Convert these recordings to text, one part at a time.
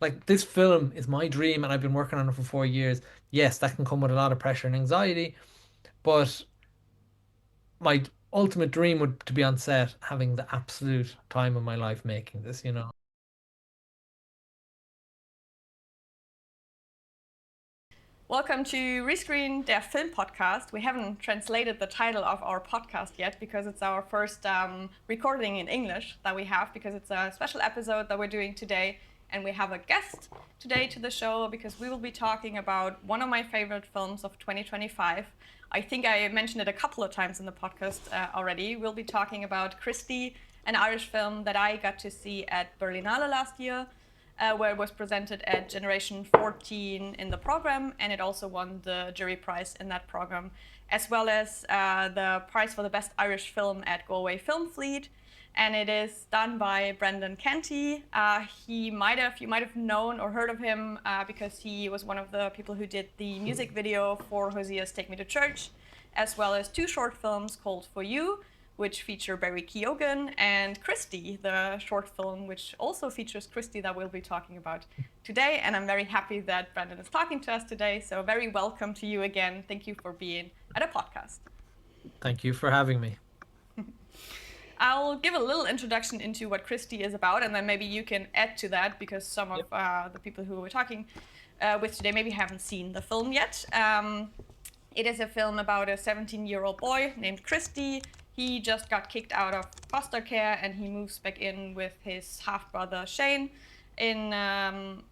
like this film is my dream and I've been working on it for 4 years. Yes, that can come with a lot of pressure and anxiety, but my ultimate dream would to be on set having the absolute time of my life making this, you know. Welcome to Rescreen der Film Podcast. We haven't translated the title of our podcast yet because it's our first recording in English that we have, because it's a special episode that we're doing today. And we have a guest today to the show because we will be talking about one of my favorite films of 2025. I think I mentioned it a couple of times in the podcast already. We'll be talking about CHRISTY, an Irish film that I got to see at Berlinale last year, where it was presented at Generation 14 in the program, and it also won the jury prize in that program, as well as the prize for the best Irish film at Galway Film Fleet. And it is done by Brendan Canty. You might have known or heard of him because he was one of the people who did the music video for Hosea's Take Me to Church, as well as two short films called For You, which feature Barry Keoghan, and CHRISTY, the short film which also features CHRISTY that we'll be talking about today. And I'm very happy that Brendan is talking to us today. So very welcome to you again. Thank you for being at a podcast. Thank you for having me. I'll give a little introduction into what CHRISTY is about, and then maybe you can add to that because some of the people who we're talking with today maybe haven't seen the film yet. It is a film about a 17-year-old boy named CHRISTY. He just got kicked out of foster care and he moves back in with his half-brother Shane in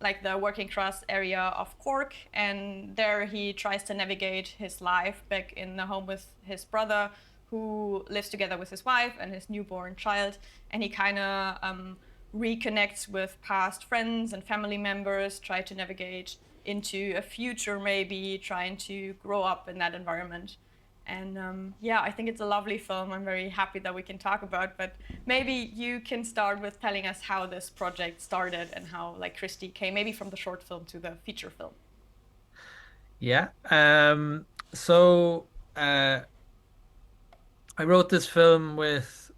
like the working class area of Cork, and there he tries to navigate his life back in the home with his brother, who lives together with his wife and his newborn child, and he kind of reconnects with past friends and family members, try to navigate into a future, maybe trying to grow up in that environment. And yeah, I think it's a lovely film. I'm very happy that we can talk about, but maybe you can start with telling us how this project started and how like CHRISTY came maybe from the short film to the feature film. Yeah. So I wrote this film with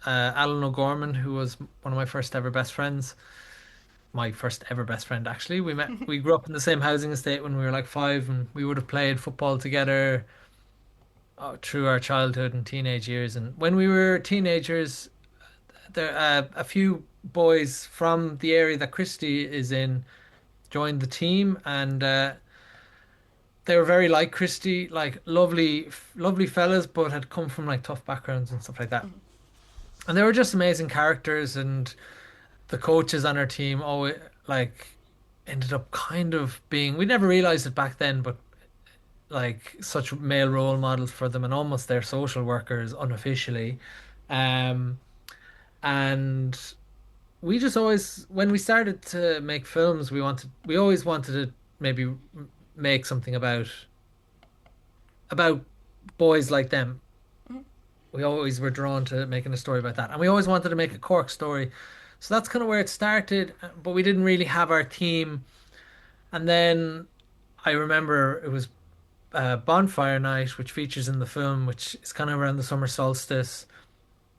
Alan O'Gorman, who was one of my first ever best friends. My first ever best friend, actually. We grew up in the same housing estate when we were like 5, and we would have played football together through our childhood and teenage years. And when we were teenagers, there a few boys from the area that Christy is in joined the team, and they were very like Christy, like lovely fellas, but had come from like tough backgrounds and stuff like that. Mhm. And they were just amazing characters, and the coaches on our team always like ended up kind of being, we never realized it back then, but like such male role models for them and almost their social workers unofficially. Um, and we just always, when we started to make films, we always wanted to maybe make something about boys like them. Mhm. We always were drawn to making a story about that, and we always wanted to make a Cork story. So that's kind of where it started, but we didn't really have our team. And then I remember it was Bonfire Night, which features in the film, which is kind of around the summer solstice.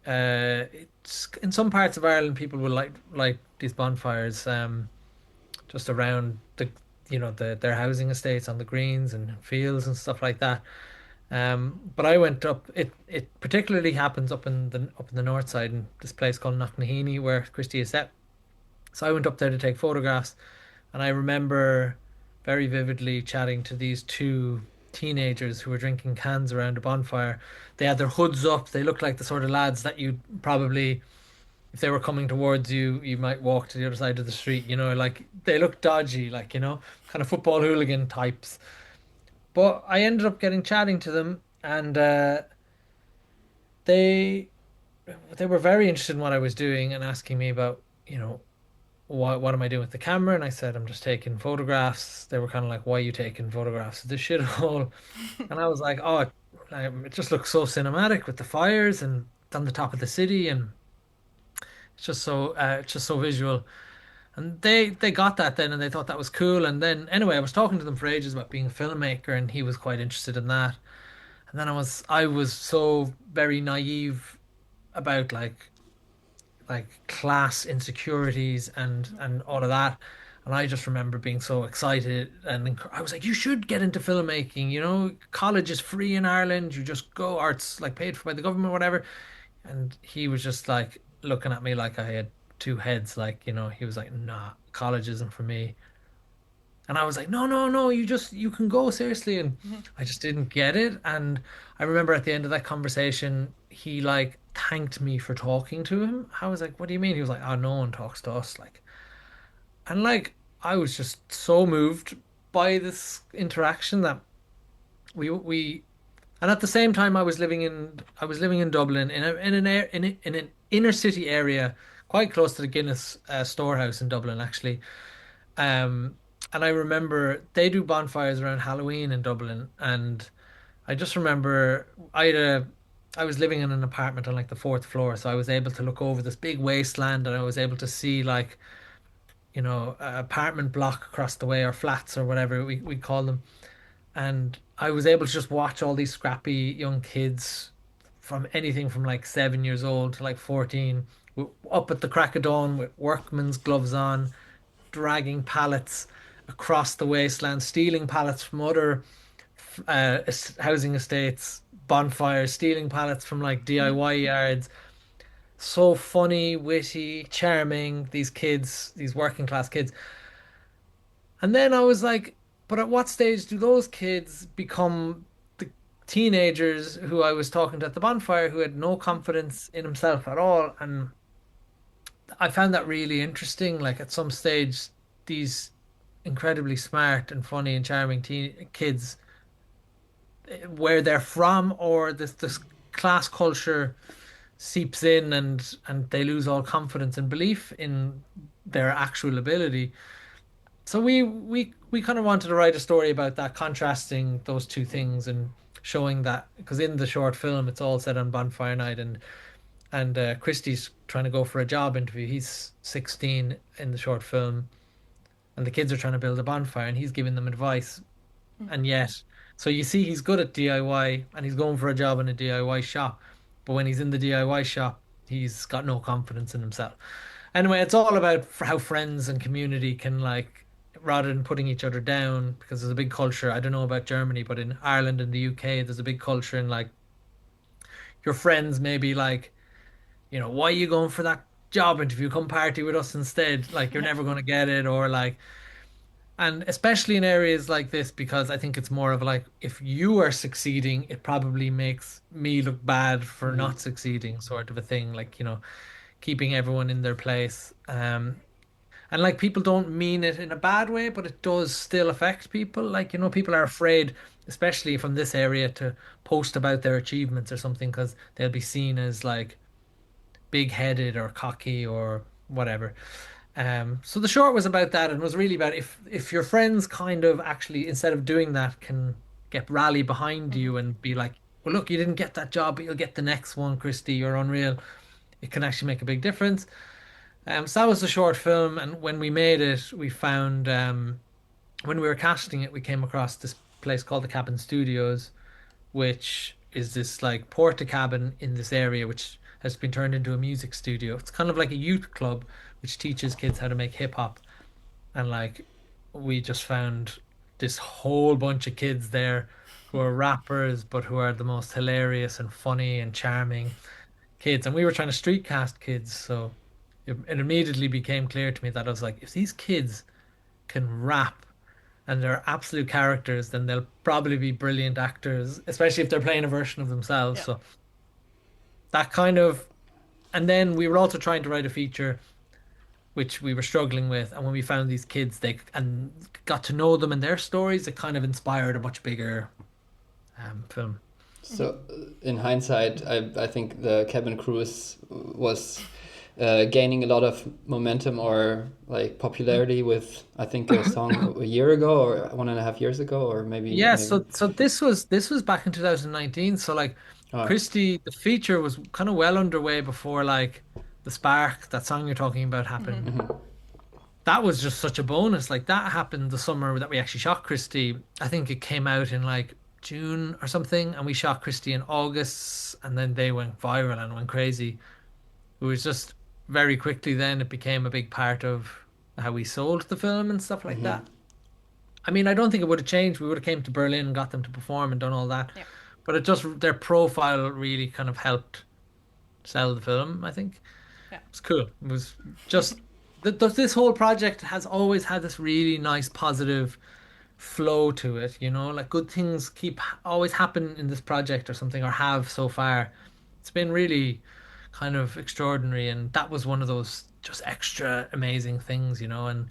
It's in some parts of Ireland, people will like these bonfires, just around their housing estates on the greens and fields and stuff like that. But I went up. It particularly happens up in the north side in this place called Knocknaheeny, where Christie is set. So I went up there to take photographs, and I remember very vividly chatting to these two teenagers who were drinking cans around a bonfire. They had their hoods up. They looked like the sort of lads that you'd probably, if they were coming towards you, you might walk to the other side of the street. Like they looked dodgy, like, kind of football hooligan types. But I ended up getting chatting to them, and they they were very interested in what I was doing and asking me about, what am I doing with the camera? And I said, I'm just taking photographs. They were kind of like, why are you taking photographs of this shithole? And I was like, oh, it just looks so cinematic with the fires and on the top of the city, and it's just so visual. And they got that then, and they thought that was cool. And then anyway, I was talking to them for ages about being a filmmaker, and he was quite interested in that. And then I was so very naive about like class insecurities and all of that. And I just remember being so excited, and I was like, you should get into filmmaking, college is free in Ireland, you just go, or it's like paid for by the government, whatever. And he was just like looking at me like I had two heads, like, he was like, nah, college isn't for me. And I was like, no, no, no, you can go seriously. And Mhm. I just didn't get it. And I remember at the end of that conversation, he like thanked me for talking to him. I was like, what do you mean? He was like, oh, no one talks to us. Like, and like, I was just so moved by this interaction that we, and at the same time, I was living in Dublin in an inner city area, quite close to the Guinness storehouse in Dublin, actually. Um, and I remember they do bonfires around Halloween in Dublin, and I just remember I was living in an apartment on like the fourth floor, so I was able to look over this big wasteland, and I was able to see like, a apartment block across the way, or flats or whatever we call them. And I was able to just watch all these scrappy young kids from anything from like 7 years old to like 14, up at the crack of dawn with workman's gloves on, dragging pallets across the wasteland, stealing pallets from other housing estates, bonfires, stealing pallets from like DIY yards. So funny, witty, charming, these kids, these working class kids. And then I was like, but at what stage do those kids become the teenagers who I was talking to at the bonfire who had no confidence in himself at all? And I found that really interesting. Like at some stage, these incredibly smart and funny and charming teen kids, where they're from, or this class culture seeps in, and they lose all confidence and belief in their actual ability. So we kind of wanted to write a story about that, contrasting those two things and showing that, because in the short film it's all set on bonfire night, and Christy's trying to go for a job interview. He's 16 in the short film, and the kids are trying to build a bonfire, and he's giving them advice. And yet, so you see, he's good at DIY, and he's going for a job in a DIY shop. But when he's in the DIY shop, he's got no confidence in himself. Anyway, it's all about how friends and community can, like, rather than putting each other down, because there's a big culture. I don't know about Germany, but in Ireland and the UK, there's a big culture in like your friends maybe like, why are you going for that job interview? Come party with us instead. Like you're Yeah. never going to get it, or like, and especially in areas like this, because I think it's more of like, if you are succeeding, it probably makes me look bad for Mm. not succeeding, sort of a thing. Like, keeping everyone in their place. And like people don't mean it in a bad way, but it does still affect people. Like, people are afraid, especially from this area, to post about their achievements or something, because they'll be seen as like big-headed or cocky or whatever. So the short was about that, and was really about if your friends kind of actually, instead of doing that, can get rally behind Mhm. you and be like, well, look, you didn't get that job, but you'll get the next one, Christy. You're unreal. It can actually make a big difference. So that was the short film, and when we made it, we found when we were casting it, we came across this place called the Cabin Studios, which is this like porta cabin in this area, which has been turned into a music studio. It's kind of like a youth club which teaches kids how to make hip hop, and like we just found this whole bunch of kids there who are rappers, but who are the most hilarious and funny and charming kids. And we were trying to street cast kids, so it immediately became clear to me that I was like, if these kids can rap and they're absolute characters, then they'll probably be brilliant actors, especially if they're playing a version of themselves. Yeah. So that kind of, and then we were also trying to write a feature, which we were struggling with. And when we found these kids, they and got to know them and their stories, it kind of inspired a much bigger film. So, in hindsight, I think the Cabin Crew was gaining a lot of momentum or like popularity with I think a song a year ago or 1.5 years ago or Yeah, maybe. so this was back in 2019. So like Oh, Christie, the feature was kind of well underway before like the Spark, that song you're talking about, happened. mhm. That was just such a bonus. Like that happened the summer that we actually shot Christie. I think it came out in like June or something, and we shot Christie in August, and then they went viral and went crazy. It was just very quickly then it became a big part of how we sold the film and stuff like that. I mean, I don't think it would have changed. We would have came to Berlin and got them to perform and done all that. Yeah. But it just their profile really kind of helped sell the film, I think. Yeah. It's cool. It was just this whole project has always had this really nice positive flow to it, you know, like good things keep always happen in this project or something, or have so far. It's been really kind of extraordinary, and that was one of those just extra amazing things, you know, and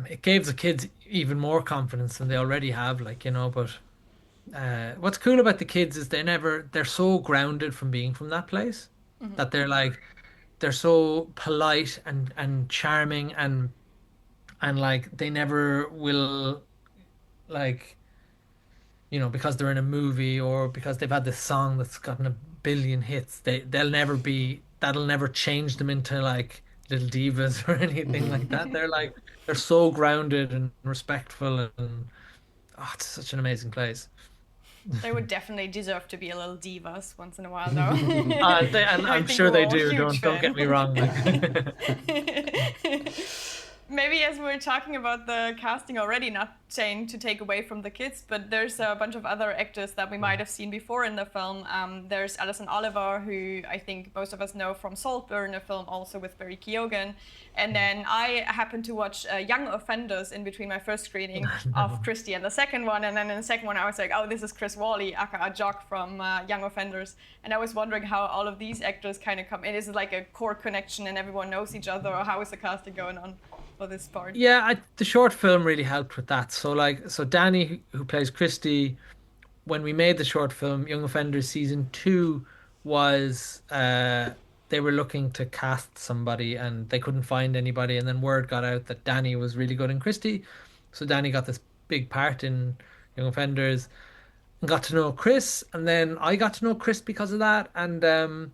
it gave the kids even more confidence than they already have, like, you know, but what's cool about the kids is they're so grounded from being from that place that they're so polite and charming and like they never will, like, you know, because they're in a movie or because they've had this song that's gotten a billion hits, that'll never change them into like little divas or anything like that. They're so grounded and respectful, and oh, it's such an amazing place. They would definitely deserve to be a little divas once in a while, though. And I I'm think sure we're they all do. huge Don't get me fans. wrong. Like. Maybe as we're talking about the casting already, not saying to take away from the kids, but there's a bunch of other actors that we might have seen before in the film. There's Alison Oliver, who I think most of us know from Saltburn, a film also with Barry Keoghan. And then I happened to watch Young Offenders in between my first screening of Christy and the second one. And then in the second one, I was like, oh, this is Chris Wally, aka Jock from Young Offenders. And I was wondering how all of these actors kind of come in. Is it like a core connection and everyone knows each other, or how is the casting going on for this part? Yeah, the short film really helped with that. So Danny, who plays Christy, when we made the short film, Young Offenders season 2 was they were looking to cast somebody and they couldn't find anybody, and then word got out that Danny was really good in Christy, so Danny got this big part in Young Offenders and got to know Chris, and then I got to know Chris because of that, and then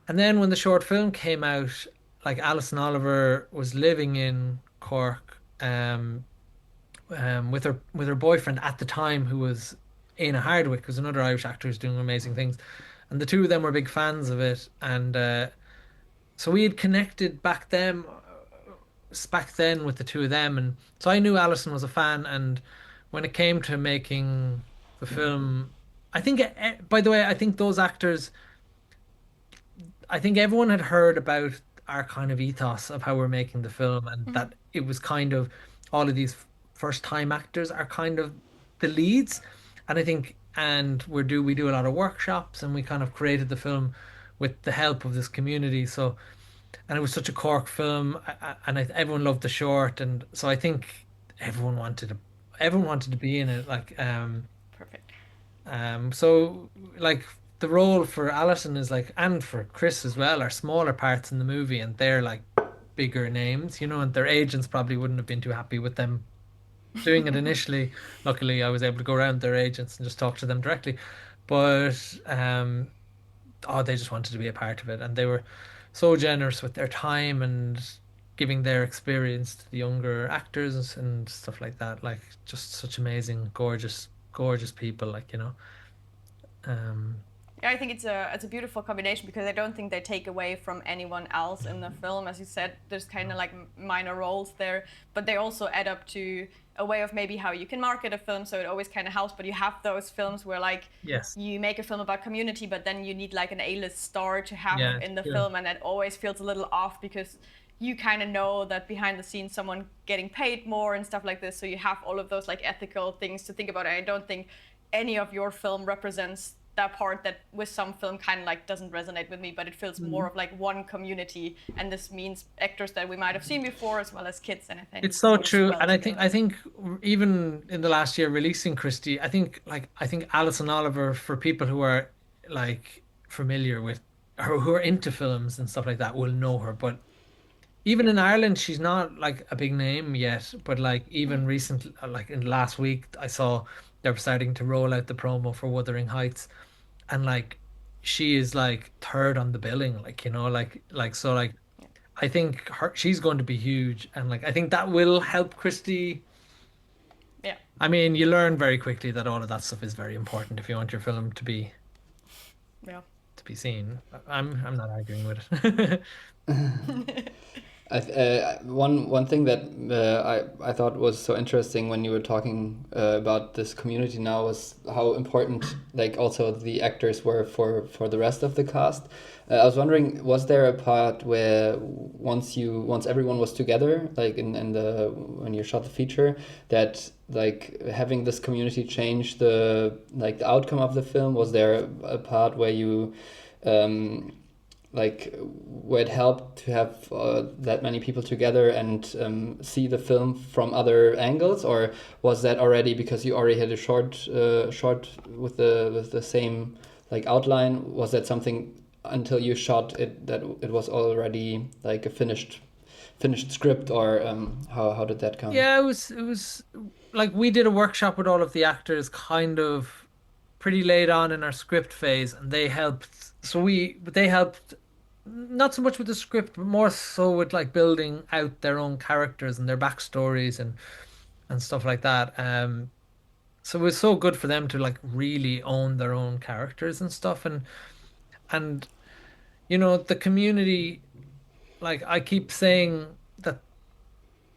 when the short film came out, like Alison Oliver was living in Cork with her boyfriend at the time, who was Éanna Hardwicke, who's another Irish actor who's doing amazing things, and the two of them were big fans of it, and so we had connected back then with the two of them, and so I knew Alison was a fan, and when it came to making the film, I think, by the way, I think those actors, I think everyone had heard about our kind of ethos of how we're making the film, and that it was kind of all of these first time actors are kind of the leads, and I think, and we do a lot of workshops, and we kind of created the film with the help of this community. So, and it was such a Cork film, and everyone loved the short, and so I think everyone wanted to be in it, like Perfect. so like the role for Alison is like, and for Chris as well, are smaller parts in the movie, and they're like bigger names, you know, and their agents probably wouldn't have been too happy with them doing it initially. Luckily, I was able to go around their agents and just talk to them directly. But oh, they just wanted to be a part of it, and they were so generous with their time and giving their experience to the younger actors and stuff like that. Like, just such amazing, gorgeous, gorgeous people, like, you know. Yeah, I think it's a beautiful combination, because I don't think they take away from anyone else in the film. As you said, there's kind of like minor roles there, but they also add up to a way of maybe how you can market a film, so it always kind of helps. But you have those films where, like, Yes. you make a film about community, but then you need like an A-list star to have Yeah, in the sure. film, and that always feels a little off, because you kind of know that behind the scenes someone getting paid more and stuff like this, so you have all of those like ethical things to think about. And I don't think any of your film represents that part that with some film kind of like doesn't resonate with me, but it feels more of like one community, and this means actors that we might have seen before as well as kids, and I think It's so goes true, well and I together. think even in the last year releasing Christie, I think Alison Oliver, for people who are like familiar with her, who are into films and stuff like that, will know her. But even in Ireland, she's not like a big name yet. But like even recently, like in last week, I saw they were starting to roll out the promo for Wuthering Heights, and like she is like third on the billing, like, you know, like so like I think she's going to be huge, and like I think that will help Christie. Yeah. I mean, you learn very quickly that all of that stuff is very important if you want your film Yeah. to be seen. I'm not arguing with it. One thing that I thought was so interesting when you were talking about this community now was how important like also the actors were for the rest of the cast. I was wondering, was there a part where once everyone was together, like in the when you shot the feature, that like having this community change the outcome of the film? Was there a part where you like where it helped to have that many people together and see the film from other angles, or was that already because you already had a short with the same like outline? Was that something until you shot it that it was already like a finished script, or how did that come? Yeah, it was like we did a workshop with all of the actors kind of pretty late on in our script phase, and they helped. They helped not so much with the script, but more so with like building out their own characters and their backstories and stuff like that. So it was so good for them to like really own their own characters and stuff, and the community. Like I keep saying that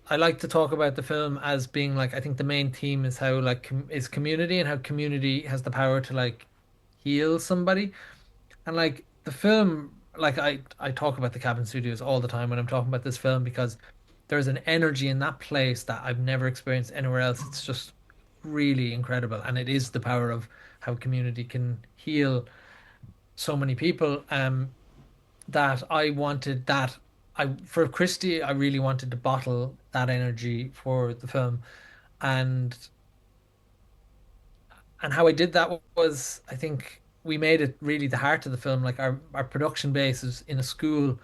I like to talk about the film as being like I think the main theme is how like is community and how community has the power to like heal somebody. And like the film, like I talk about the Cabin Studios all the time when I'm talking about this film because there's an energy in that place that I've never experienced anywhere else. It's just really incredible, and it is the power of how community can heal so many people. That I wanted that I for Christie, I really wanted to bottle that energy for the film, and how I did that was I think we made it really the heart of the film. Like our production base is in a school,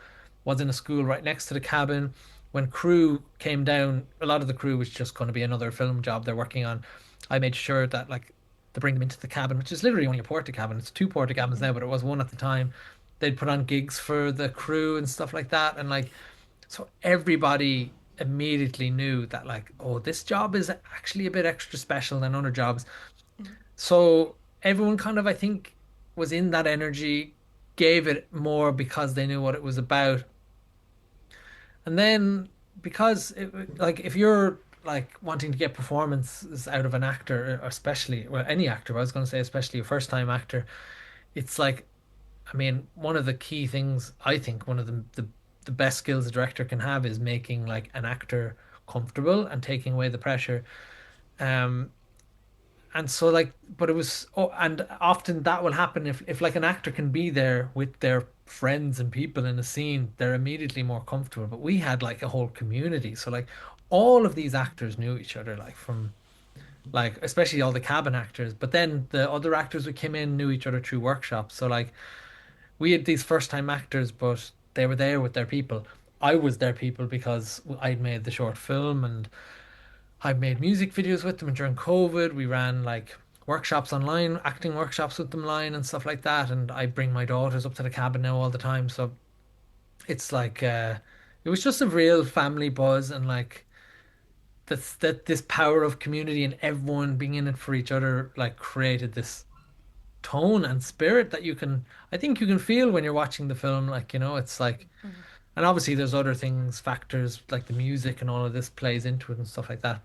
was in a school right next to the cabin. When crew came down, a lot of the crew was just going to be another film job they're working on. I made sure that like to bring them into the cabin, which is literally only a porta cabin. It's two porta cabins now, but it was one at the time. They'd put on gigs for the crew and stuff like that, and like so everybody immediately knew that like, oh, this job is actually a bit extra special than other jobs. So everyone kind of, I think, was in that energy, gave it more because they knew what it was about. And then because like if you're like wanting to get performances out of an actor, or especially well any actor, but I was going to say especially a first time actor, it's like I mean one of the key things I think one of the best skills a director can have is making like an actor comfortable and taking away the pressure. Um, and so like but it was and often that will happen if like an actor can be there with their friends and people in a scene, they're immediately more comfortable. But we had like a whole community, so like all of these actors knew each other, like from like especially all the cabin actors, but then the other actors who came in knew each other through workshops. So like we had these first time actors, but they were there with their people. I was their people because I'd made the short film and I made music videos with them. And during COVID, we ran like workshops online, acting workshops with them online and stuff like that. And I bring my daughters up to the cabin now all the time. So it's like it was just a real family buzz and like this power of community and everyone being in it for each other like created this tone and spirit that I think you can feel when you're watching the film. Like, it's like and obviously there's other things, factors like the music and all of this plays into it and stuff like that,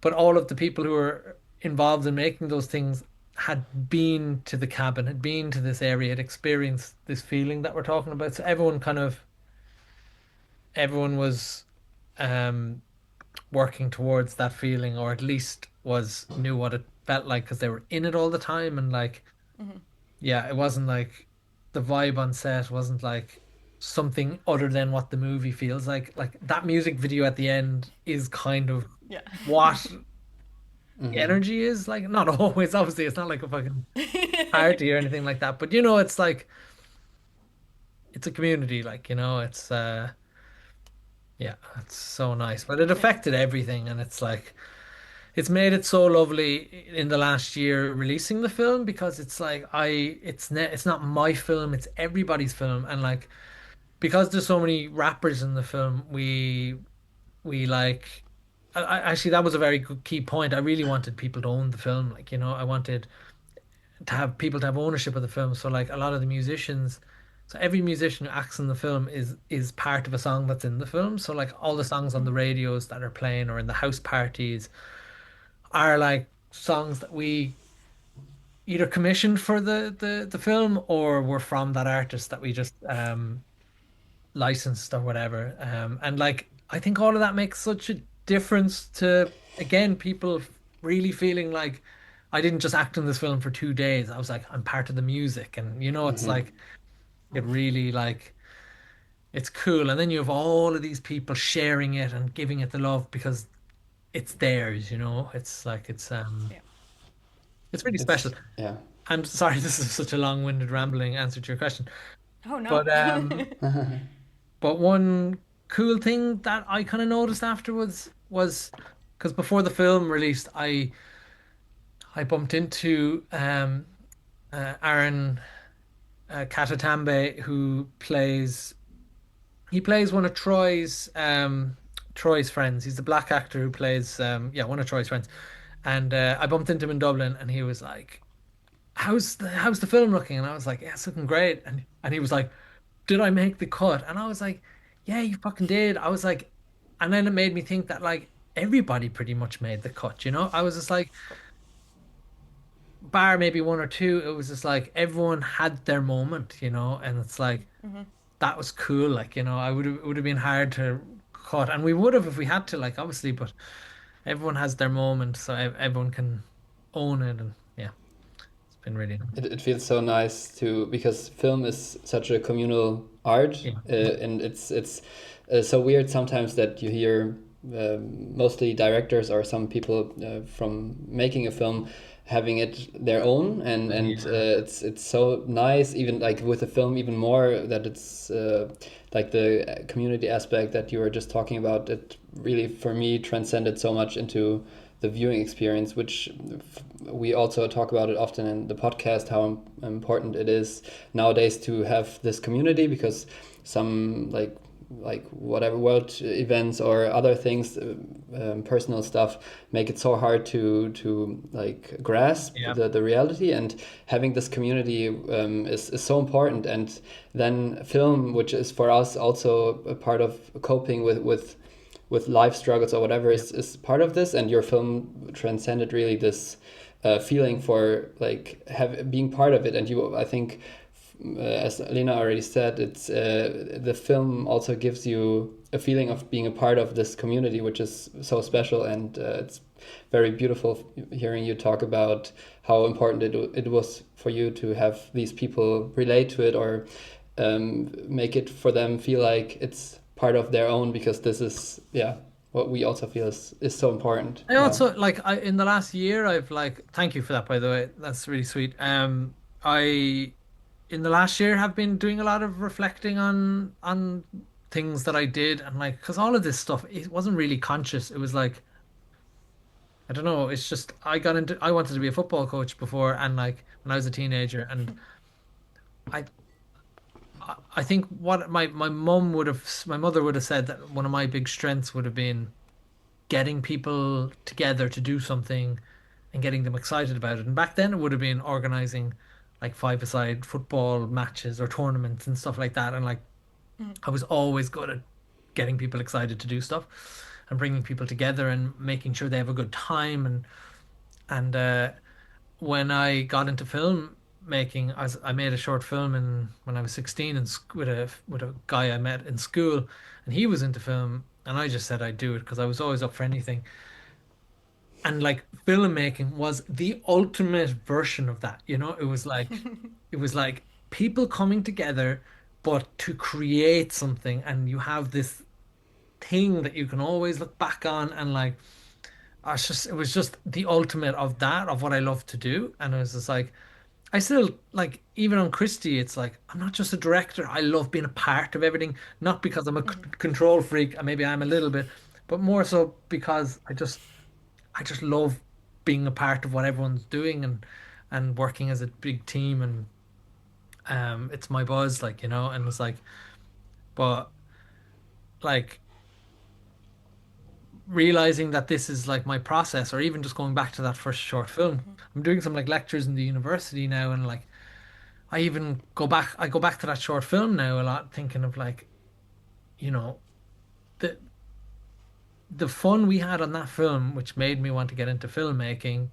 but all of the people who were involved in making those things had been to the cabin, had been to this area, had experienced this feeling that we're talking about. So everyone was um working towards that feeling, or at least was knew what it felt like because they were in it all the time. And like yeah, it wasn't like the vibe on set wasn't like something other than what the movie feels like that music video at the end is kind of Yeah. what the Hmm. energy is like. Not always, obviously it's not like a fucking party or anything like that, but it's like it's a community, like it's yeah, it's so nice. But it Yeah. affected everything, and it's like it's made it so lovely in the last year releasing the film, because it's like it's not my film, it's everybody's film. And like because there's so many rappers in the film, we like actually that was a very good key point. I really wanted people to own the film, like I wanted to have people to have ownership of the film. So like a lot of the musicians So every musician who acts in the film is part of a song that's in the film. So like all the songs on the radios that are playing or in the house parties are like songs that we either commissioned for the film or were from that artist that we just licensed or whatever. And like I think all of that makes such a difference to again people really feeling like I didn't just act in this film for 2 days. I was like I'm part of the music, and you know it's like it really like it's cool. And then you have all of these people sharing it and giving it the love because it's theirs. You know, it's like Yeah. it's really special. It's yeah. I'm sorry, this is such a long-winded rambling answer to your question, Oh no. but one cool thing that I kind of noticed afterwards was because before the film released, I bumped into Aaron Katatambe, who plays one of Troy's friends. He's the black actor who plays yeah, one of Troy's friends. And I bumped into him in Dublin, and he was like, how's the film looking?" And I was like, "Yeah, it's looking great." And he was like, "Did I make the cut?" And I was like, "Yeah, you fucking did." I was like, and then it made me think that like everybody pretty much made the cut, you know? I was just like, bar maybe one or two, it was just like everyone had their moment, you know? And it's like that was cool. Like, you know, it would have been hard to cut, and we would have if we had to, like obviously, but everyone has their moment, so everyone can own it, and yeah, it's been really nice. It feels so nice to because film is such a communal art, Yeah. and it's so weird sometimes that you hear mostly directors or some people from making a film having it their own, and Yeah. it's so nice even like with the film even more that it's like the community aspect that you were just talking about. It really for me transcended so much into the viewing experience, which we also talk about it often in the podcast, how important it is nowadays to have this community because some like whatever world events or other things, personal stuff, make it so hard to like grasp Yeah. the reality, and having this community is so important. And then film, which is for us also a part of coping with life struggles or whatever, Yeah. is part of this. And your film transcended really this feeling for like being part of it. And you, I think, as Lena already said, it's the film also gives you a feeling of being a part of this community, which is so special. And it's very beautiful hearing you talk about how important it was for you to have these people relate to it or make it for them feel like it's part of their own, because this is what we also feel is so important. I also like I in the last year I've like thank you for that, by the way. That's really sweet. I in the last year have been doing a lot of reflecting on things that I did, and like because all of this stuff it wasn't really conscious. It was like I don't know, it's just I wanted to be a football coach before, and like when I was a teenager, and I I think what my mother would have said that one of my big strengths would have been getting people together to do something and getting them excited about it. And back then it would have been organizing like five-a-side football matches or tournaments and stuff like that. And like I was always good at getting people excited to do stuff and bringing people together and making sure they have a good time. And when I got into film making, I made a short film when I was 16 and with a guy I met in school, and he was into film, and I just said I'd do it because I was always up for anything. And like filmmaking was the ultimate version of that, you know? It was like people coming together, but to create something, and you have this thing that you can always look back on, and like it was just the ultimate of that, of what I love to do. And it was just like I still like even on Christie, it's like I'm not just a director. I love being a part of everything, not because I'm a control freak, and maybe I'm a little bit, but more so because I just love being a part of what everyone's doing and working as a big team, and it's my buzz, like, you know. And it's like, but like realizing that this is like my process, or even just going back to that first short film, I'm doing some like lectures in the university now, and like I go back to that short film now a lot, thinking of like, you know, the the fun we had on that film, which made me want to get into filmmaking,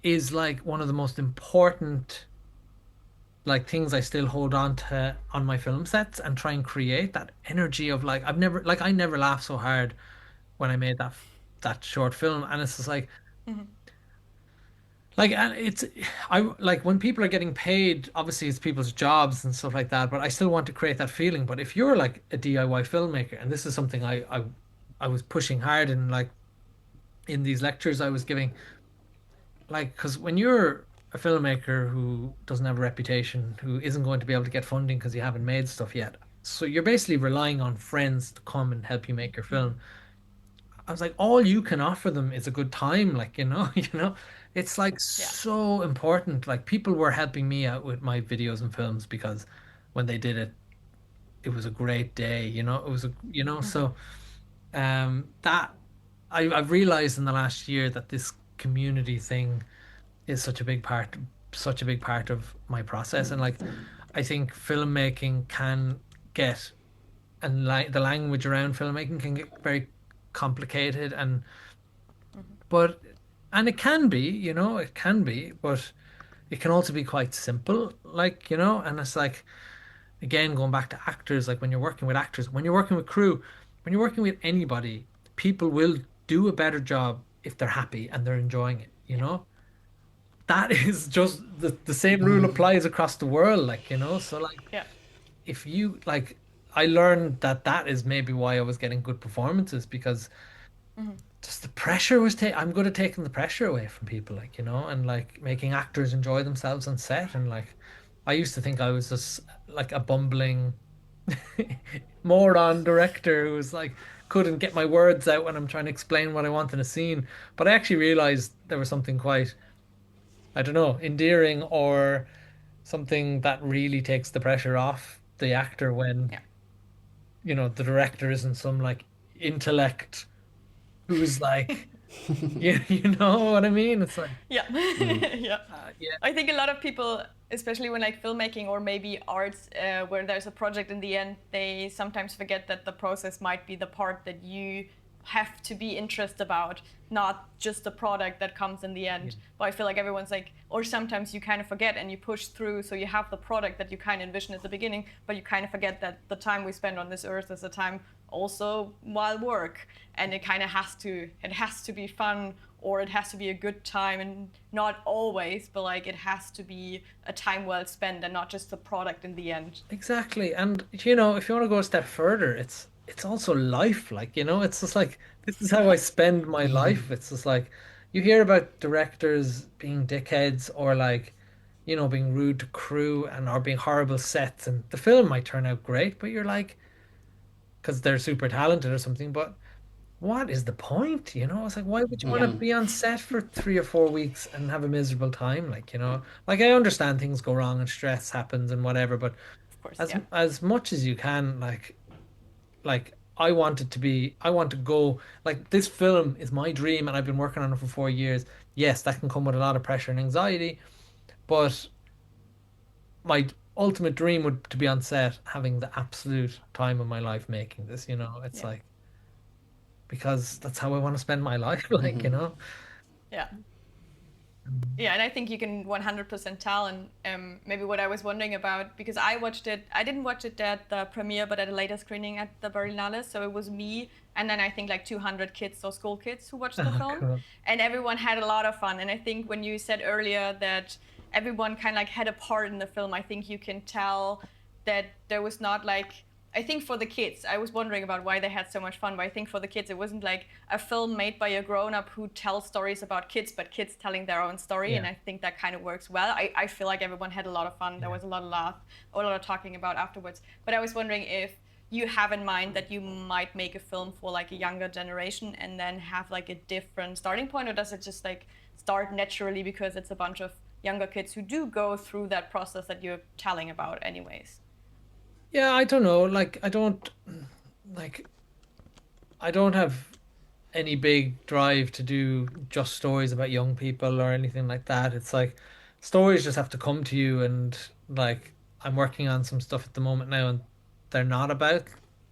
is like one of the most important like things I still hold on to on my film sets and try and create that energy of like I never laughed so hard when I made that short film, and it's just Hmm. like and it's I like when people are getting paid, obviously it's people's jobs and stuff like that, but I still want to create that feeling. But if you're like a DIY filmmaker, and this is something I was pushing hard in like in these lectures I was giving, like because when you're a filmmaker who doesn't have a reputation, who isn't going to be able to get funding because you haven't made stuff yet, so you're basically relying on friends to come and help you make your Hmm. film. I was like, all you can offer them is a good time, like, it's like Yeah. so important. Like people were helping me out with my videos and films because when they did it, it was a great day, it was Hmm. so that I've realized in the last year that this community thing is such a big part of my process. And like I think filmmaking can get and like the language around filmmaking can get very complicated and Hmm. but and it can be, it can be, but it can also be quite simple, like, and it's like again going back to actors, like when you're working with actors, when you're working with crew, when you're working with anybody, people will do a better job if they're happy and they're enjoying it, Yeah. that is just the same rule applies across the world, like, so like Yeah. if you like I learned that that is maybe why I was getting good performances because Hmm. just the pressure was I'm good at taking the pressure away from people, like, and like making actors enjoy themselves on set. And like I used to think I was just like a bumbling moron director who was like couldn't get my words out when I'm trying to explain what I want in a scene. But I actually realized there was something quite, I don't know, endearing or something that really takes the pressure off the actor when, Yeah. the director isn't some like intellect who's like, yeah, you know what I mean? It's like, Yeah. Mm. Yeah. yeah, I think a lot of people, especially when like filmmaking or maybe arts, where there's a project in the end, they sometimes forget that the process might be the part that you have to be interested about, not just the product that comes in the yeah, end. But I feel like everyone's like, or sometimes you kind of forget and you push through, so you have the product that you kind of envision at the beginning, but you kind of forget that the time we spend on this earth is a time also while work, and it has to be fun, or it has to be a good time, and not always, but like it has to be a time well spent and not just the product in the end. exactly. And if you want to go a step further, it's also life, like, it's just like this is how I spend my life. It's just like you hear about directors being dickheads or like, being rude to crew and or being horrible sets, and the film might turn out great, but you're like, because they're super talented or something, but what is the point? It's like, why would you want Yeah, to Mhm. be on set for 3 or 4 weeks and have a miserable time? Like, like I understand things go wrong and stress happens and whatever, but of course. as Yeah. as much as you can, like I want to go, like this film is my dream and I've been working on it for 4 years. Yes, that can come with a lot of pressure and anxiety, but my ultimate dream would to be on set having the absolute time of my life making this, it's Yeah. like because that's how I want to spend my life, like, Mhm. Yeah. Yeah, and I think you can 100% tell. And maybe what I was wondering about, because I didn't watch it at the premiere, but at a later screening at the Berlinale. So it was me, and then I think like 200 kids or school kids who watched the Oh, film, cool. and everyone had a lot of fun. And I think when you said earlier that everyone kind of like had a part in the film, I think you can tell that there was not like, I think for the kids, I was wondering about why they had so much fun, but I think for the kids, it wasn't like a film made by a grown up who tells stories about kids, but kids telling their own story. And Yeah, I think that kind of works well. I feel like everyone had a lot of fun. There yeah. was a lot of laugh, a lot of talking about afterwards. But I was wondering if you have in mind that you might make a film for like a younger generation and then have like a different starting point, or does it just like start naturally because it's a bunch of younger kids who do go through that process that you're telling about anyways? Yeah, I don't know. Like like I don't have any big drive to do just stories about young people or anything like that. It's like stories just have to come to you and like I'm working on some stuff at the moment now, and they're not about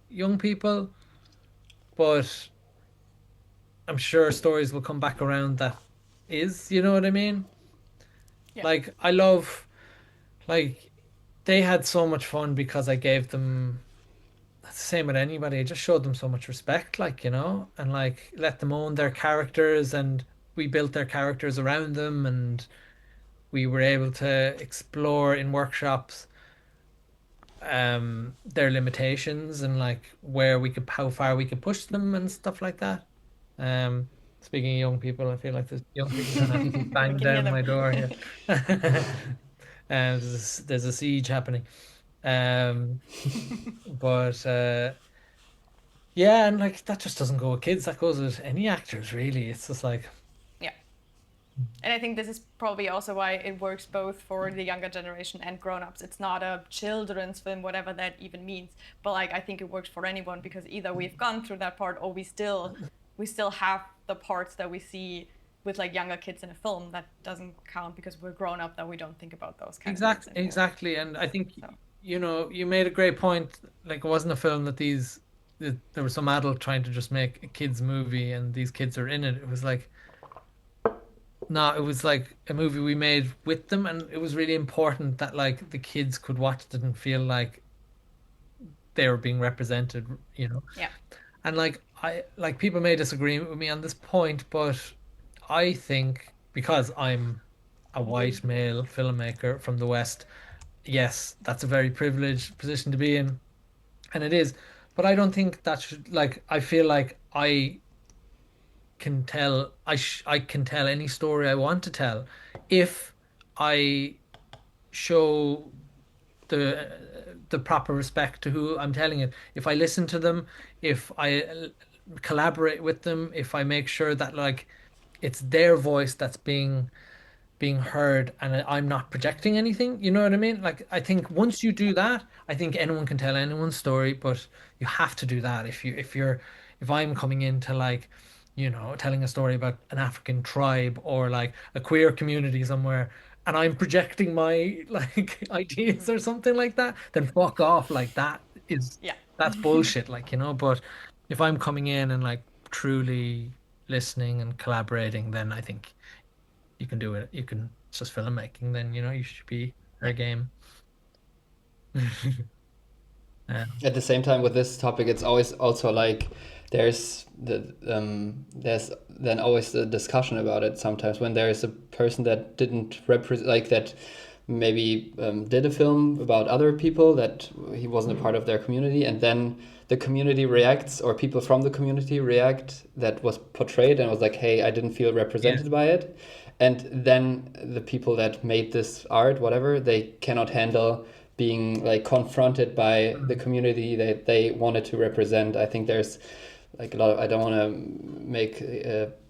young people, but I'm sure stories will come back around that is, you know what I mean? Yeah. Like I love like they had so much fun because I gave them that's the same with anybody. I just showed them so much respect, like, and like let them own their characters, and we built their characters around them, and we were able to explore in workshops their limitations and like where we could how far we could push them and stuff like that. Um Speaking of young people, I feel like there's young people trying to We bang can hear down them. my door here. There's a siege happening. Um but yeah, and like that just doesn't go with kids, that goes with any actors really. It's just like Yeah. And I think this is probably also why it works both for the younger generation and grown-ups. It's not a children's film, whatever that even means. But like I think it works for anyone because either we've gone through that part or we still have the parts that we see with like younger kids in a film that doesn't count because we're grown up that we don't think about those kind of things anymore. exactly. And I think So you made a great point. Like it wasn't a film that there was some adult trying to just make a kids movie and these kids are in it. It was like no, it was like a movie we made with them, and it was really important that like the kids could watch it and feel like they were being represented. yeah. And like I like people may disagree with me on this point, but I think because I'm a white male filmmaker from the West, yes, that's a very privileged position to be in, and it is. But I don't think that should like I feel like I can tell any story I want to tell if I show the proper respect to who I'm telling it. If I listen to them, if I collaborate with them, if I make sure that like it's their voice that's being heard and I'm not projecting anything, you know what I mean? Like I think once you do that, I think anyone can tell anyone's story, but you have to do that if I'm coming into like telling a story about an African tribe or like a queer community somewhere and I'm projecting my like ideas or something like that, then fuck off. Like Yeah. that's bullshit, like, but if I'm coming in and like truly listening and collaborating, then I think you can do it. You can it's just filmmaking. Then you should be Yeah. fair game. At the same time, with this topic, it's always also like there's then always the discussion about it sometimes when there is a person that didn't represent like that maybe did a film about other people that he wasn't a part of their community, and then the community reacts or people from the community react that was portrayed and was like, hey, I didn't feel Yeah. represented by it. And then the people that made this art, whatever, they cannot handle being like confronted by the community that they wanted to represent. I think there's like a lot of, I don't want to make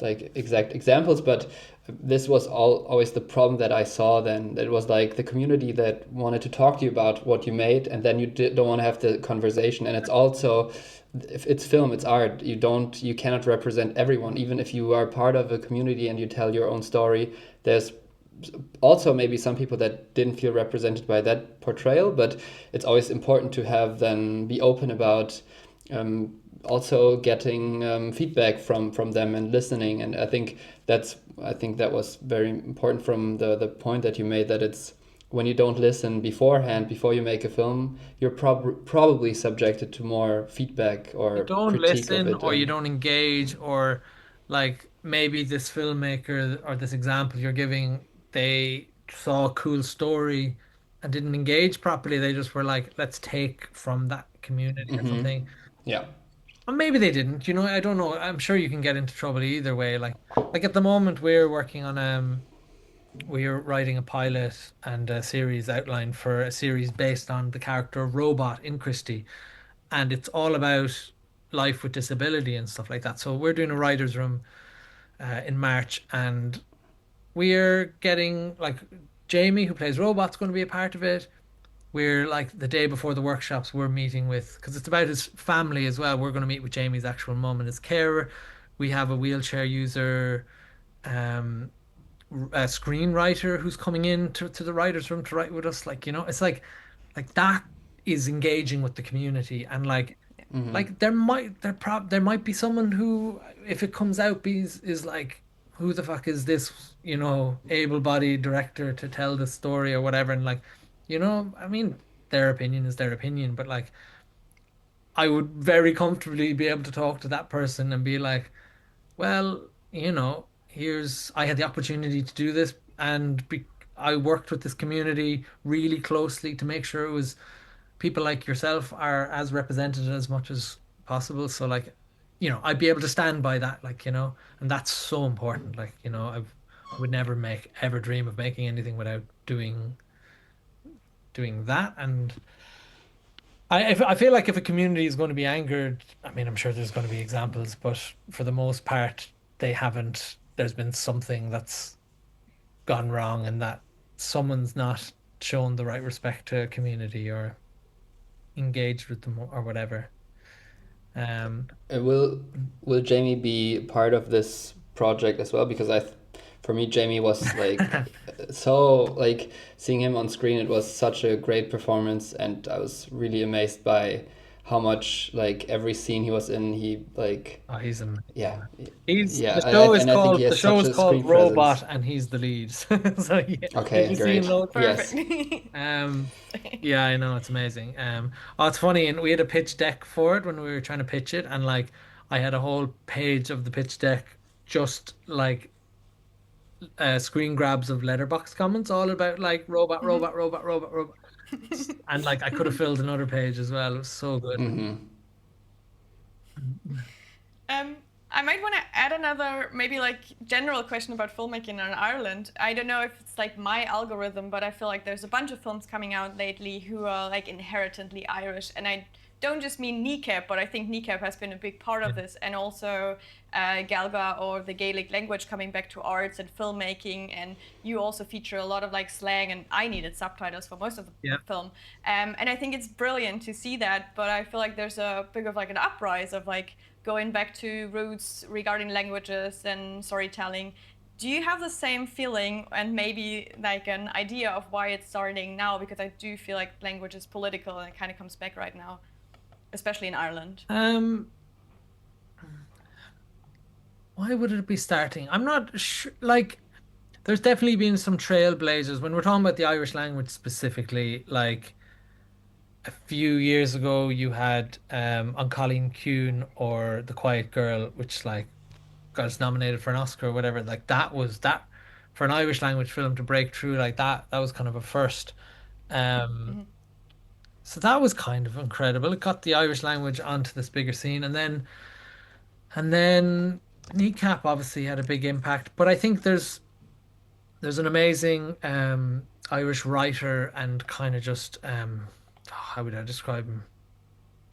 like exact examples, but this was always the problem that I saw then. It was like the community that wanted to talk to you about what you made, and then you don't want to have the conversation. And it's also, if it's film, it's art. You cannot represent everyone, even if you are part of a community and you tell your own story. There's also maybe some people that didn't feel represented by that portrayal, but it's always important to have then be open about also getting feedback from them and listening. And I think that was very important from the point that you made, that it's when you don't listen beforehand before you make a film, you're probably subjected to more feedback You or don't critique of listen it. or you And don't engage, or like maybe this filmmaker or this example you're giving, they saw a cool story and didn't engage properly. They just were like, let's take from that community or something. yeah. Or maybe they didn't, I don't know. I'm sure you can get into trouble either way. Like at the moment we're working on we're writing a pilot and a series outline for a series based on the character of Robot in Christie, and it's all about life with disability and stuff like that. So we're doing a writers' room in March, and we're getting like Jamie, who plays Robot's going to be a part of it. We're like the day before the workshops, we're meeting with because it's about his family as well. We're going to meet with Jamie's actual mum and his carer. We have a wheelchair user. Um, a screenwriter who's coming in to the writers' room to write with us. Like, it's like that is engaging with the community. And like there might be someone who, if it comes out, is like, who the fuck is this, able-bodied director to tell the story or whatever. And like, I mean, their opinion is their opinion, but like, I would very comfortably be able to talk to that person and be like, well, I had the opportunity to do this, and I worked with this community really closely to make sure it was people like yourself are as represented as much as possible. So like, I'd be able to stand by that, like, and that's so important. Like, I would never ever dream of making anything without doing that. And I feel like if a community is going to be angered, I mean, I'm sure there's going to be examples, but for the most part, they haven't. There's been something that's gone wrong, and that someone's not shown the right respect to a community or engaged with them or whatever. Um, Will Jamie be part of this project as well? Because for me, Jamie was like so like seeing him on screen. It was such a great performance, and I was really amazed by how much like every scene he was in, he like oh, he's amazing. yeah He's yeah, and I think he the has show such is a called screen presence. Robot, and he's the lead. So yeah, did Okay, you see him? great. Perfect. Yes. Yeah, I know, it's amazing. Oh, it's funny, and we had a pitch deck for it when we were trying to pitch it, and like I had a whole page of the pitch deck just like screen grabs of letterbox comments all about like robot, robot, robot, robot, robot, and like I could have filled another page as well. It was so good. Um, I might want to add another, maybe like general question about filmmaking in Ireland. I don't know if it's like my algorithm, but I feel like there's a bunch of films coming out lately who are like inherently Irish, and I don't just mean Kneecap, but I think Kneecap has been a big part of this, and also Galba, or the Gaelic language, coming back to arts and filmmaking. And you also feature a lot of like slang, and I needed subtitles for most of the Yeah. film. And I think it's brilliant to see that, but I feel like there's a big of like an uprise of like going back to roots regarding languages and storytelling. Do you have the same feeling, and maybe like an idea of why it's starting now? Because I do feel like language is political, and it kind of comes back right now, especially in Ireland. Why would it be starting? I'm not sure. Like, there's definitely been some trailblazers when we're talking about the Irish language specifically. Like a few years ago, you had on Colleen Kuhn or The Quiet Girl, which like got us nominated for an Oscar or whatever. Like that was that for an Irish language film to break through like that. That was kind of a first. Um, so that was kind of incredible. It got the Irish language onto this bigger scene, and then Kneecap obviously had a big impact. But I think there's an amazing Irish writer and kind of just how would I describe him?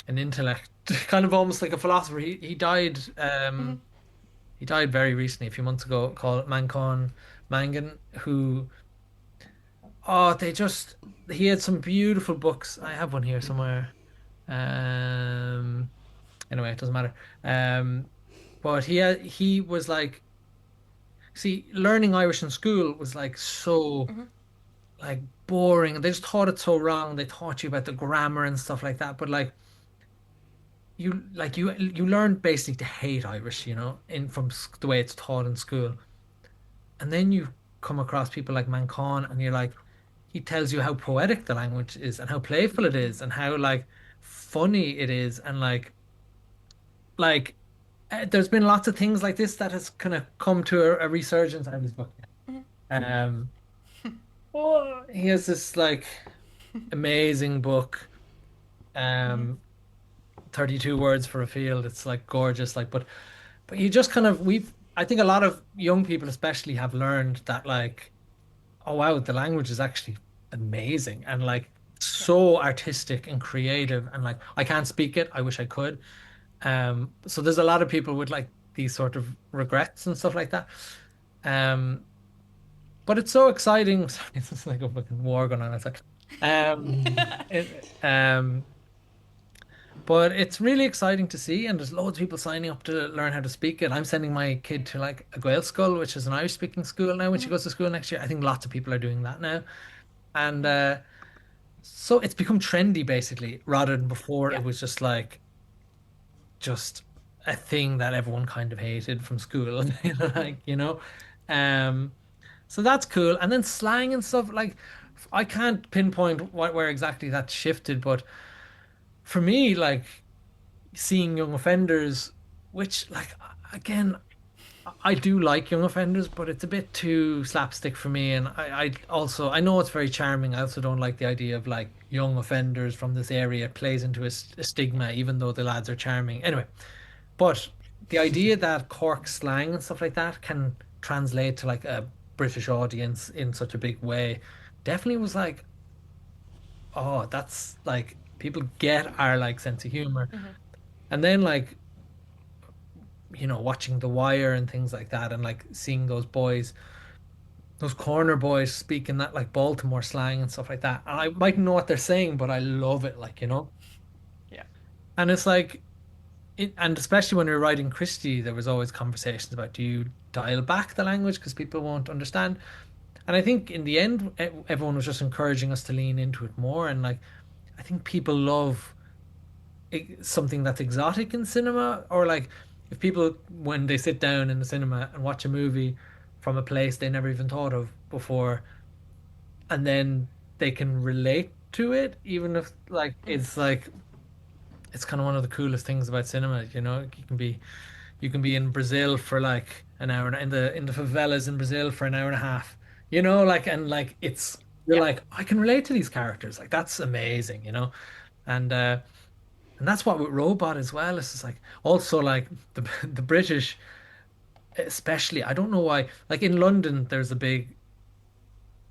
An intellect, kind of almost like a philosopher. He died very recently, a few months ago, called Manchán Mangan, who oh they just he had some beautiful books. I have one here somewhere. Um anyway, it doesn't matter. But he was like, see, learning Irish in school was like so like boring. They just taught it so wrong. They taught you about the grammar and stuff like that. But you learned basically to hate Irish, in from the way it's taught in school. And then you come across people like Manchán, and you're like, he tells you how poetic the language is and how playful it is and how like funny it is, and like there's been lots of things like this that has kind of come to a resurgence out of his book. Um, oh, he has this like amazing book, um, 32 words for a field. It's like gorgeous, like, but you just kind of I think a lot of young people especially have learned that like, oh wow, the language is actually amazing and like so artistic and creative, and like I can't speak it. I wish I could. So there's a lot of people with like these sort of regrets and stuff like that. Um, but it's so exciting. Sorry, it's like a fucking war going on. It's like, um, it, But it's really exciting to see, and there's loads of people signing up to learn how to speak it. I'm sending my kid to like a Gael school, which is an Irish speaking school now when she goes to school next year. I think lots of people are doing that now. And so it's become trendy basically, rather than before Yeah. it was just like just a thing that everyone kind of hated from school. Mhm. Like, you know. Um, so that's cool. And then slang and stuff, like I can't pinpoint where exactly that shifted, but for me, like seeing young offenders, which like again, I do like young offenders, but it's a bit too slapstick for me. And I also I know it's very charming. I also don't like the idea of like young offenders from this area. It plays into a stigma, even though the lads are charming. Anyway, but the idea that Cork slang and stuff like that can translate to like a British audience in such a big way definitely was like, oh, that's like people get our like sense of humor. Mhm. And then like, watching The Wire and things like that and like seeing those boys, those corner boys speaking that like Baltimore slang and stuff like that. And I mightn't know what they're saying, but I love it, like, Yeah. And it's like and especially when we were writing Christie, there was always conversations about do you dial back the language because people won't understand. And I think in the end, everyone was just encouraging us to lean into it more. And like, I think people love something that's exotic in cinema, or like if people, when they sit down in the cinema and watch a movie from a place they never even thought of before, and then they can relate to it, even if like it's kind of one of the coolest things about cinema. You can be in Brazil for like an hour, in the favelas in Brazil for an hour and a half. Like, and like you're Yeah. like, I can relate to these characters. Like that's amazing. And that's what with Robot as well. It's just like also like the British, especially. I don't know why. Like in London, there's a big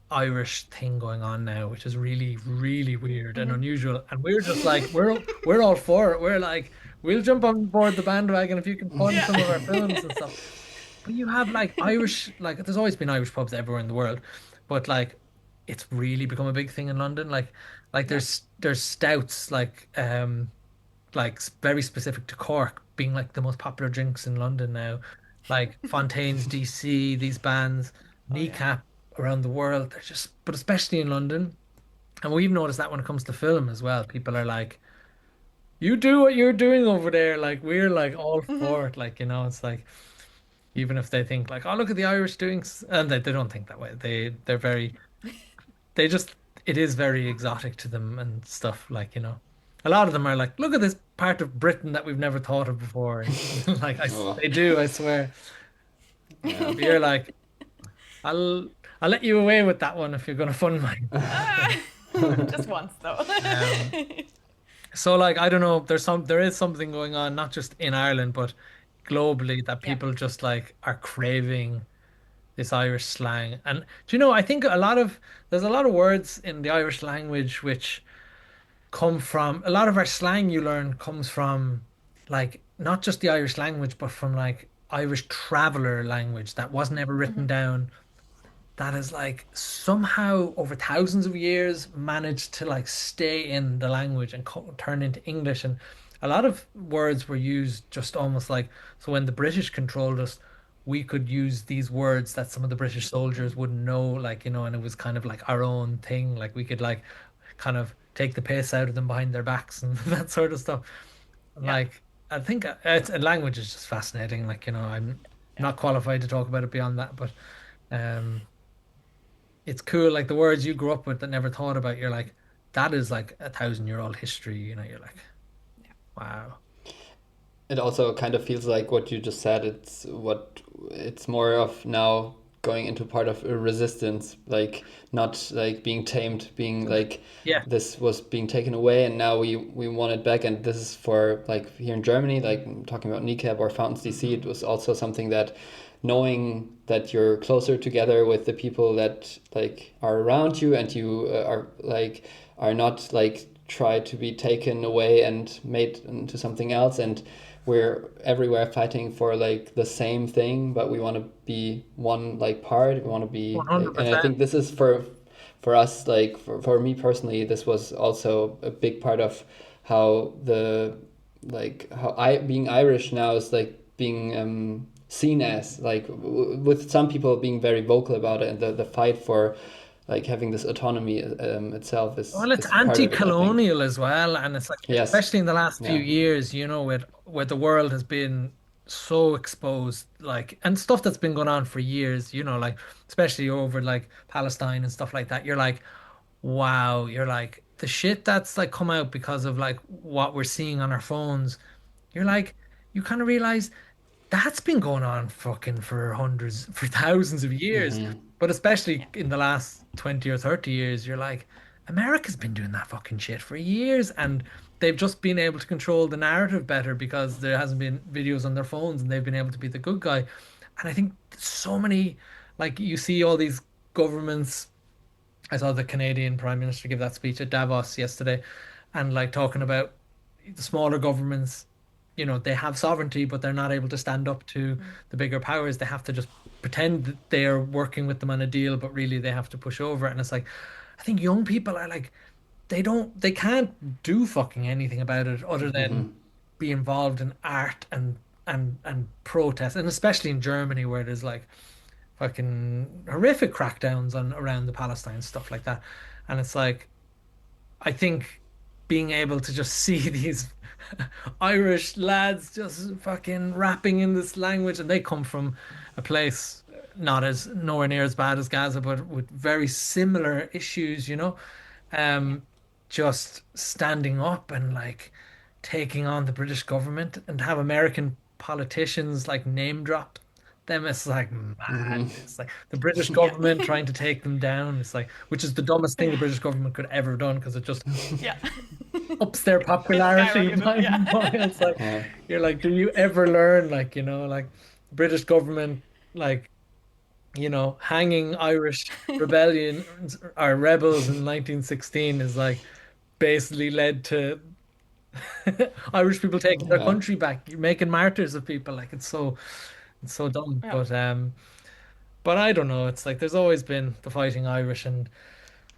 Irish thing going on now, which is really, really weird and Mhm. unusual. And we're just like, we're all for it. We're like, we'll jump on board the bandwagon if you can fund Yeah. some of our films and stuff. But you have like Irish, like there's always been Irish pubs everywhere in the world, but like it's really become a big thing in London. Like Yeah. there's stouts like very specific to Cork being like the most popular drinks in London now. Like Fontaine's DC, these bands, Oh yeah. Kneecap around the world. But especially in London. And we've noticed that when it comes to film as well, people are like, you do what you're doing over there. Like we're like all Mhm. for it. Like, it's like even if they think like, oh, look at the Irish doing, and they don't think that way. They just, it is very exotic to them and stuff. Like, a lot of them are like, look at this part of Britain that we've never thought of before. And like, Oh, they do, I swear. yeah. But you're like, I'll, I'll let you away with that one if you're going to fund mine. Ah, just once though. Um, so like, I don't know, there is something going on, not just in Ireland, but globally that Yeah. people just like are craving this Irish slang. And do you know, I think there's a lot of words in the Irish language which come from a lot of our slang you learn comes from like not just the Irish language, but from like Irish traveler language that wasn't ever written Mhm. down. That is like somehow over thousands of years managed to like stay in the language and turn into English. And a lot of words were used just almost like so when the British controlled us, we could use these words that some of the British soldiers wouldn't know, like, and it was kind of like our own thing. Like we could like kind of take the piss out of them behind their backs and that sort of stuff. Yeah. Like I think language is just fascinating. Like, I'm Yeah. not qualified to talk about it beyond that, but um it's cool. Like the words you grew up with that never thought about, you're like, that is like 1,000-year-old history. You're like, Yeah. wow. It also kind of feels like what you just said. It's more of now going into part of a resistance, like not like being tamed, being like Yeah. this was being taken away, and now we want it back. And this is for like here in Germany, like talking about Kneecap or Fountains DC. It was also something that knowing that you're closer together with the people that like are around you, and you are not like try to be taken away and made into something else, and we're everywhere fighting for like the same thing, but we want to be one like part. We want to be like, and I 100%. think this is for us, like for me personally, this was also a big part of how being Irish now is like being seen as like with some people being very vocal about it, and the fight for like having this autonomy itself Well, it's is part of it, I think. anti-colonial as well, and it's like, Yes. especially in the last few Yeah. years, with where the world has been so exposed, like, and stuff that's been going on for years, like, especially over like Palestine and stuff like that. You're like, wow, you're like the shit that's like come out because of like what we're seeing on our phones. You're like, you kind of realize that's been going on fucking for hundreds, for thousands of years. Hmm. But especially in the last 20 or 30 years, you're like, America's been doing that fucking shit for years. And they've just been able to control the narrative better because there hasn't been videos on their phones and they've been able to be the good guy. And I think so many, like, you see all these governments. I saw the Canadian Prime Minister give that speech at Davos yesterday and like talking about the smaller governments, they have sovereignty, but they're not able to stand up to the bigger powers. They have to just pretend that they are working with them on a deal, but really they have to push over. And it's like, I think young people are like, they can't do fucking anything about it other than Hmm. be involved in art and protest. And especially in Germany where there's like fucking horrific crackdowns on around the Palestine, stuff like that. And it's like, I think being able to just see these Irish lads just fucking rapping in this language, and they come from a place not as nowhere near as bad as Gaza, but with very similar issues, um, just standing up and like taking on the British government and have American politicians like name drop them. It's like mad. Hmm. It's like the British Yeah. government trying to take them down. It's like, which is the dumbest thing the British government could ever have done because it just Yeah. ups their popularity skyrocketed, by yeah. miles. Like, Yeah. you're like, do you ever learn? Like, like British government, like, hanging Irish rebellion or rebels in 1916 is like basically led to Irish people taking their Yeah. country back. You're making martyrs of people. Like, it's so dumb. Yeah. But I don't know. It's like there's always been the fighting Irish and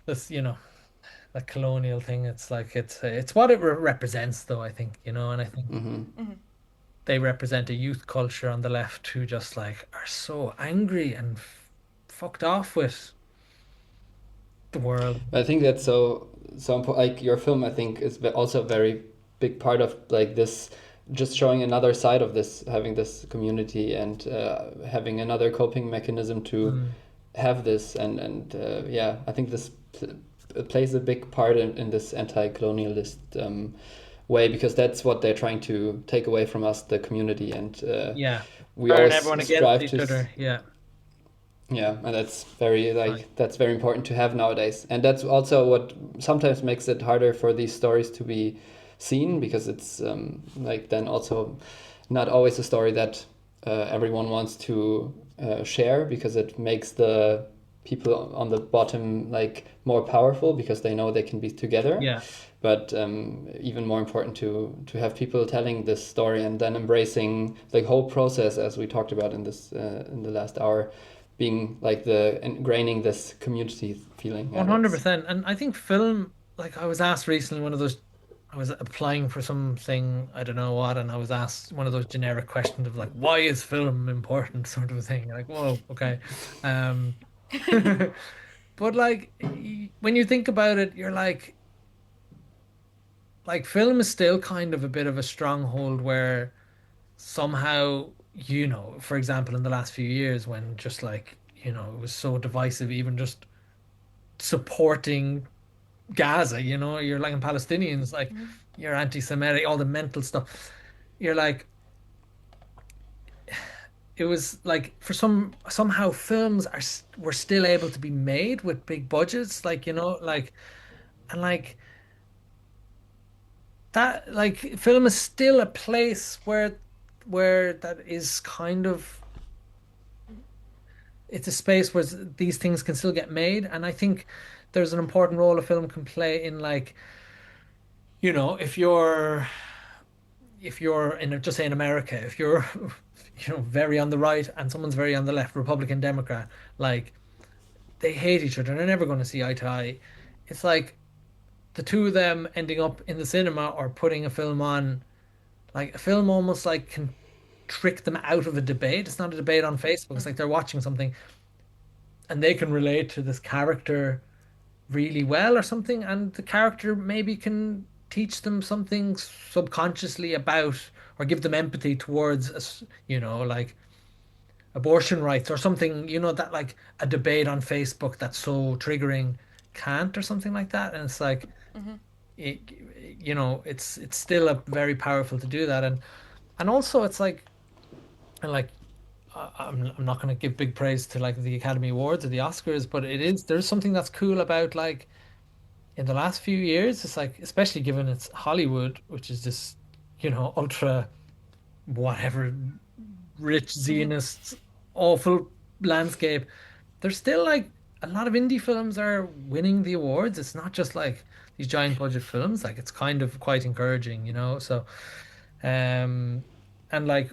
this, that colonial thing. It's like it's what it represents, though. I think, and I think Hmm. they represent a youth culture on the left who just like are so angry and fucked off with the world. I think that's so important. Like your film, I think is also a very big part of like this, just showing another side of this, having this community and having another coping mechanism to Mm. have this, and yeah, I think this plays a big part in this anti-colonialist way, because that's what they're trying to take away from us, the community, and Yeah, we turn always everyone against strive each to. other. Yeah, Yeah, and that's very right. that's very important to have nowadays. And that's also what sometimes makes it harder for these stories to be seen, because it's like then also not always a story that everyone wants to share, because it makes the people on the bottom like more powerful because they know they can be together. Yeah, But even more important to have people telling this story and then embracing the whole process, as we talked about in this in the last hour, being like the ingraining this community feeling. Yeah, that's 100%. And I think film, like I was asked recently, I was applying for something, I don't know what, and I was asked one of those generic questions of like, why is film important, sort of a thing. Like, whoa, okay. Um, but like, when you think about it, you're like film is still kind of a bit of a stronghold where somehow, for example, in the last few years when just like, it was so divisive, even just supporting Gaza, you're like in Palestinians, like you're anti-Semitic, all the mental stuff. You're like, it was like for somehow films were still able to be made with big budgets, like, like, and like that, like film is still a place where that is kind of, it's a space where these things can still get made. And I think there's an important role a film can play in like, if you're in, just say in America, if you're very on the right and someone's very on the left, Republican, Democrat, like they hate each other and they're never going to see eye to eye. It's like the two of them ending up in the cinema or putting a film on, like a film almost like can trick them out of a debate. It's not a debate on Facebook. It's like they're watching something and they can relate to this character really well or something, and the character maybe can teach them something subconsciously about or give them empathy towards us, like abortion rights or something, that like a debate on Facebook that's so triggering can't, or something like that. And it's like it, it's still a very powerful to do that. And also it's like, and like I'm not going to give big praise to like the Academy Awards or the Oscars, but there's something that's cool about like in the last few years. It's like, especially given it's Hollywood, which is this, ultra whatever rich Zionist awful landscape. There's still like a lot of indie films are winning the awards. It's not just like these giant budget films. Like it's kind of quite encouraging, So, and like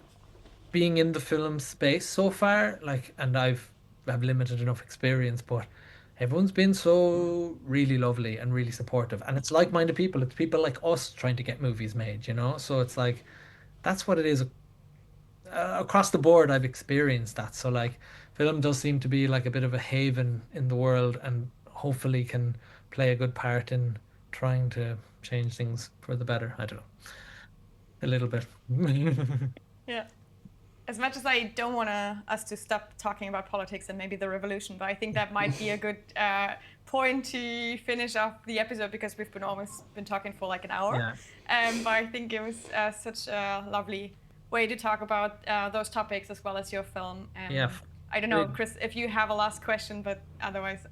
being in the film space so far, like, and have limited enough experience, but everyone's been so really lovely and really supportive, and it's like-minded people. It's people like us trying to get movies made, So it's like that's what it is across the board. I've experienced that. So like, film does seem to be like a bit of a haven in the world, and hopefully can play a good part in trying to change things for the better. I don't know, a little bit. Yeah. As much as I don't want us to stop talking about politics and maybe the revolution, but I think that might be a good point to finish off the episode, because we've almost been talking for like an hour. Yeah. But I think it was such a lovely way to talk about those topics as well as your film. Yeah. I don't know, Chris, if you have a last question, but otherwise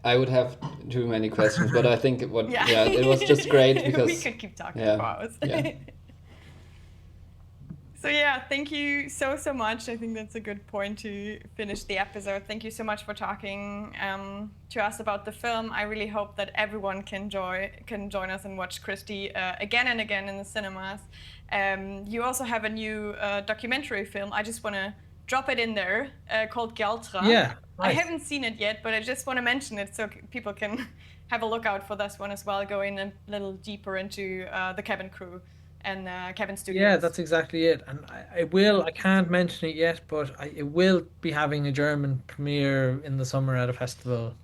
I would have too many questions, but I think it was just great because we could keep talking for hours. Yeah. So yeah, thank you so much. I think that's a good point to finish the episode. Thank you so much for talking to us about the film. I really hope that everyone can join us and watch Christy again and again in the cinemas. You also have a new documentary film. I just want to drop it in there called Geltra. Yeah, nice. I haven't seen it yet, but I just want to mention it so people can have a look out for this one as well, go in a little deeper into the Kabin Crew and Kabin Studios. Yeah, that's exactly it. And I can't mention it yet, but it will be having a German premiere in the summer at a festival.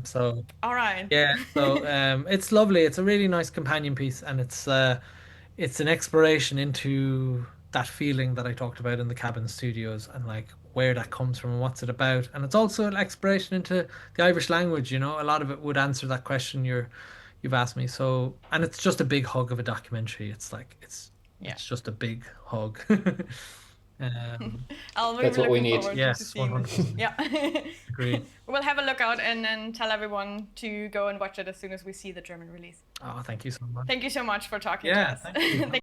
So all right. Yeah, so it's lovely. It's a really nice companion piece, and it's an exploration into that feeling that I talked about in the Kabin Studios, and like where that comes from and what's it about. And it's also an exploration into the Irish language. A lot of it would answer that question you've asked me. So, and it's just a big hug of a documentary. It's like it's just a big hug. That's what we need. Yes, 100%. Yeah. Agreed. We'll have a look out and then tell everyone to go and watch it as soon as we see the German release. Oh, thank you so much. Thank you so much for talking to us. Thank you.